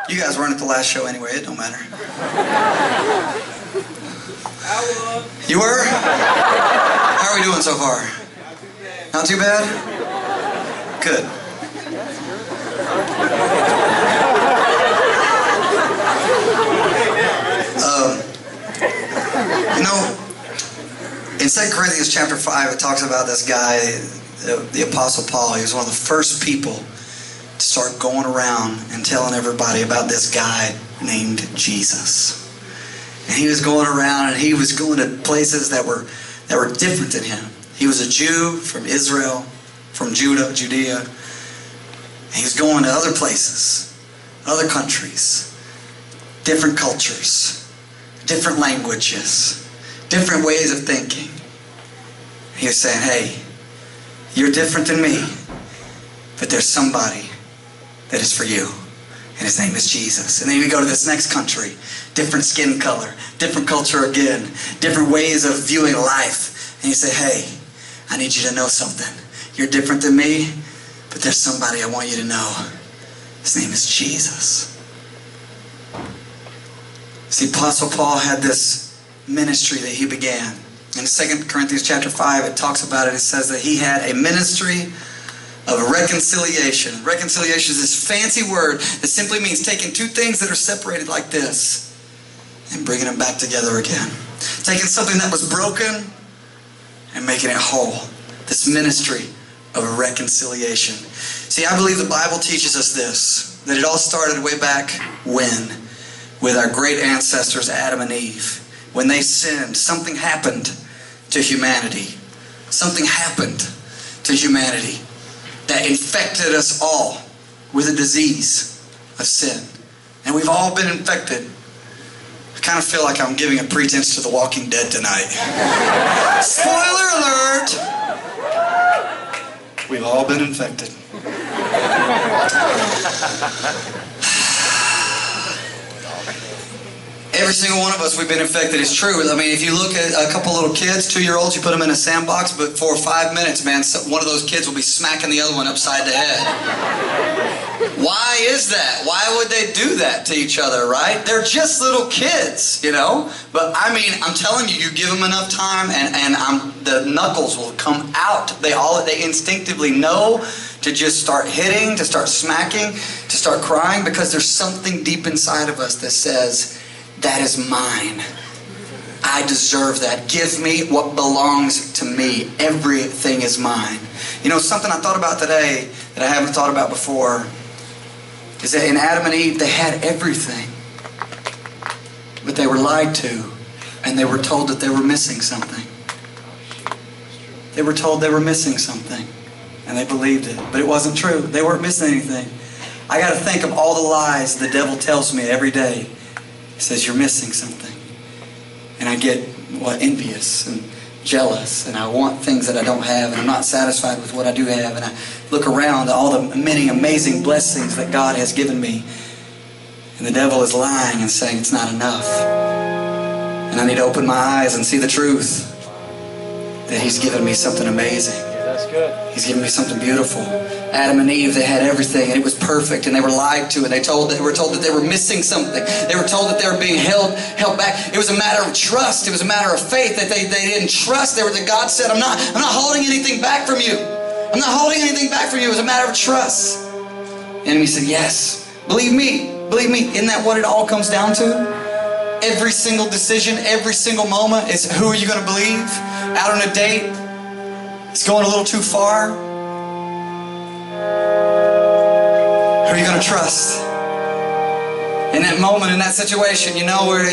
You guys weren't at the last show anyway, it don't matter. I was. You were? How are we doing so far? Not too bad? Good. You know, in 2 Corinthians chapter 5, it talks about this guy, the Apostle Paul. He was one of the first people to start going around and telling everybody about this guy named Jesus. And he was going around and he was going to places that were different than him. He was a Jew from Israel, from Judea. And he was going to other places, other countries, different cultures, different languages, different ways of thinking. He was saying, hey, you're different than me, but there's somebody that is for you. And his name is Jesus. And then we go to this next country, different skin color, different culture again, different ways of viewing life. And you say, hey, I need you to know something. You're different than me, but there's somebody I want you to know. His name is Jesus. See, Apostle Paul had this ministry that he began. In 2 Corinthians chapter 5, it talks about it. It says that he had a ministry of reconciliation. Reconciliation is this fancy word that simply means taking two things that are separated like this and bringing them back together again. Taking something that was broken and making it whole. This ministry of reconciliation. See, I believe the Bible teaches us this, that it all started way back when? With our great ancestors Adam and Eve. When they sinned, something happened to humanity. Something happened to humanity that infected us all with a disease of sin. And we've all been infected. I kind of feel like I'm giving a pretense to The Walking Dead tonight. Spoiler alert! We've all been infected. Every single one of us, we've been infected. It's true. I mean, if you look at a couple little kids, 2-year-olds, you put them in a sandbox, but for 5 minutes, man, one of those kids will be smacking the other one upside the head. Why is that? Why would they do that to each other, right? They're just little kids, you know? But, I mean, I'm telling you, you give them enough time, and the knuckles will come out. They instinctively know to just start hitting, to start smacking, to start crying, because there's something deep inside of us that says, that is mine. I deserve that. Give me what belongs to me. Everything is mine. You know, something I thought about today that I haven't thought about before is that in Adam and Eve, they had everything. But they were lied to, and they were told that they were missing something. They were told they were missing something, and they believed it. But it wasn't true. They weren't missing anything. I got to think of all the lies the devil tells me every day. He says, you're missing something. And I get, envious and jealous, and I want things that I don't have, and I'm not satisfied with what I do have, and I look around at all the many amazing blessings that God has given me, and the devil is lying and saying it's not enough. And I need to open my eyes and see the truth, that He's given me something amazing. That's good. He's given me something beautiful. Adam and Eve, they had everything, and it was perfect, and they were lied to, and they were told that they were missing something. They were told that they were being held back. It was a matter of trust. It was a matter of faith that they didn't trust. That God said, I'm not holding anything back from you. I'm not holding anything back from you. It was a matter of trust. The enemy said, yes. Believe me. Isn't that what it all comes down to? Every single decision, every single moment is who are you going to believe? Out on a date, it's going a little too far. Who are you going to trust? In that moment, in that situation, you know, where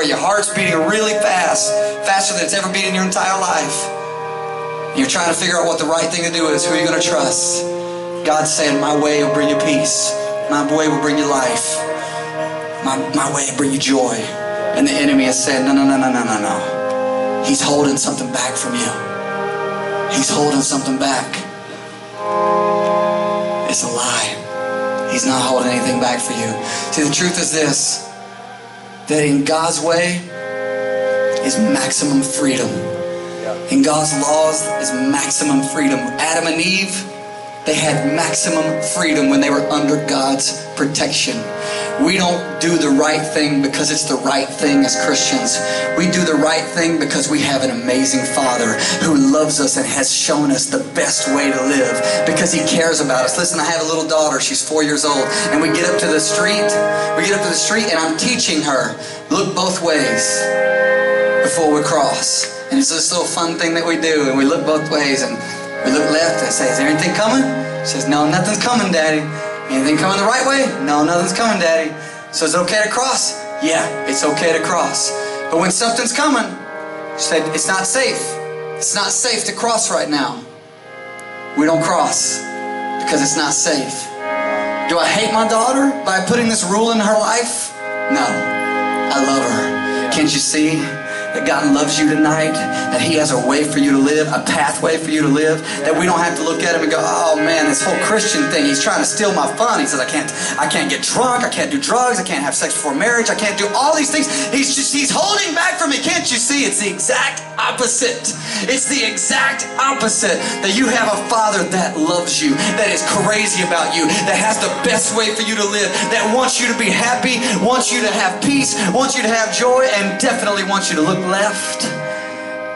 your heart's beating really fast, faster than it's ever beat in your entire life. You're trying to figure out what the right thing to do is. Who are you going to trust? God's saying, my way will bring you peace. My way will bring you life. My way will bring you joy. And the enemy is saying, no. He's holding something back from you. He's holding something back. It's a lie. He's not holding anything back for you. See, the truth is this, that in God's way is maximum freedom. In God's laws is maximum freedom. Adam and Eve, They had maximum freedom when they were under God's protection. We don't do the right thing because it's the right thing as Christians. We do the right thing because we have an amazing Father who loves us and has shown us the best way to live because He cares about us. Listen, I have a little daughter. She's 4 years old. And we get up to the street. And I'm teaching her, look both ways before we cross. And it's this little fun thing that we do. And we look both ways and we look left and say, is there anything coming? She says, no, nothing's coming, Daddy. Anything coming the right way? No, nothing's coming, Daddy. So is it okay to cross? Yeah, it's okay to cross. But when something's coming, she said, it's not safe. It's not safe to cross right now. We don't cross because it's not safe. Do I hate my daughter by putting this rule in her life? No, I love her. Can't you see that God loves you tonight, that He has a way for you to live, a pathway for you to live, that we don't have to look at Him and go, oh man, this whole Christian thing, He's trying to steal my fun. He says, I can't get drunk, I can't do drugs, I can't have sex before marriage, I can't do all these things. He's holding back from me. Can't you see? It's the exact opposite. It's the exact opposite. That you have a Father that loves you, that is crazy about you, that has the best way for you to live, that wants you to be happy, wants you to have peace, wants you to have joy, and definitely wants you to look left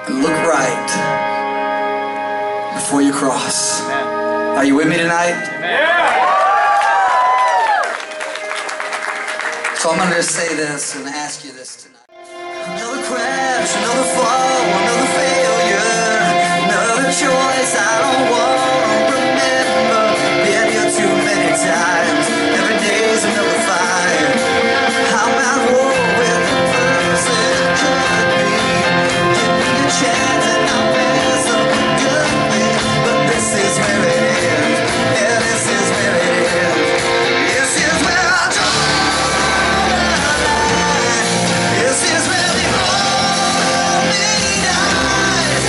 and look right before you cross. Amen. Are you with me tonight? Amen. So I'm going to just say this and ask you this tonight. Another crash, another fall, another failure, another choice I don't want to remember. Been here too many times. Every day's another fight. I'm at war with the person could be. Give me a chance and I'll miss a good thing. But this is where it is. Yeah, this is where it is. This is where I draw the line. This is where they hold me down.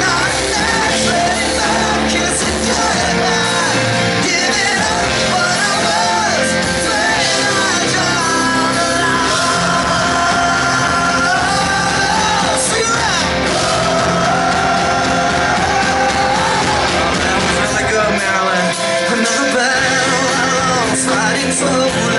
Not next, let it back, kiss it goodnight. Give it up, but I was when I draw the line. See that? That was really good, Marilyn. Another battle I lost, fighting slowly.